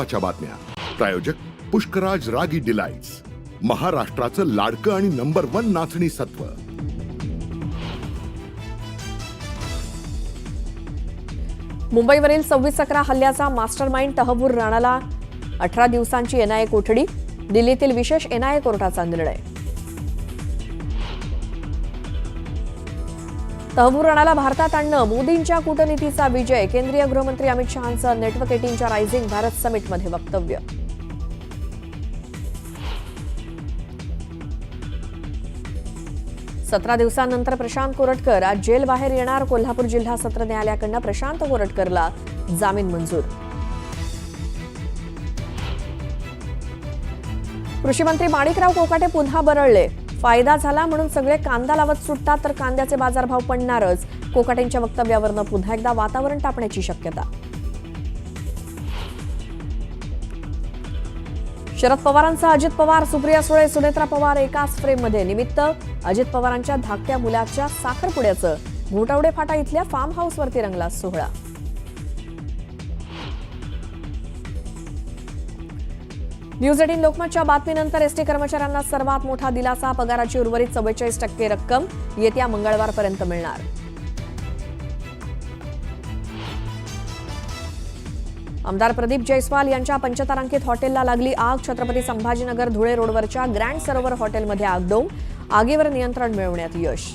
च्या बातम्या प्रायोजक पुष्कराज रागी डिलाइट्स, महाराष्ट्राचं लाडकं आणि नंबर 1 नाचणी सत्व। मुंबईवरील 26/11 हल्ल्याचा मास्टरमाइंड तहव्वूर राणाला 18 दिवसांची एनआयए कोठडी, दिल्लीतील विशेष एनआयए कोर्टाचा निर्णय। तहव्वूर राणाला भारतात आणणं मोदींच्या कूटनीतीचा विजय, केंद्रीय गृहमंत्री अमित शहांचं नेटवर्क 18च्या रायझिंग भारत समिटमध्ये वक्तव्य। सतरा दिवसांनंतर प्रशांत कोरटकर आज जेल बाहेर येणार, कोल्हापूर जिल्हा सत्र न्यायालयाकडून प्रशांत कोरटकरला जामीन मंजूर। कृषी मंत्री माणिकराव कोकाटे पुन्हा बरळले, फायदा झाला म्हणून सगळे कांदा लावत सुटतात तर कांद्याचे बाजारभाव पडणारच, कोकाटेंच्या वक्तव्यावरून पुन्हा एकदा वातावरण तापण्याची शक्यता। शरद पवारांचा अजित पवार, सुप्रिया सुळे, सुनेत्रा पवार एकाच फ्रेममध्ये, निमित्त अजित पवारांच्या धाकट्या मुलाच्या साखरपुड्याचं, घोटावडे फाटा इथल्या फार्म हाऊसवरती रंगला सोहळा। न्यूज 18 लोकमतच्या बातमीनंतर एसटी कर्मचाऱ्यांना सर्वात मोठा दिलासा, पगाराची उर्वरित 44% रक्कम येत्या मंगळवारपर्यंत मिळणार। आमदार प्रदीप जयस्वाल यांच्या पंचतारांकित हॉटेलला लागली आग, छत्रपती संभाजीनगर धुळे रोडवरच्या ग्रँड सरोवर हॉटेलमध्ये आगडोंब, आगीवर नियंत्रण मिळवण्यात यश।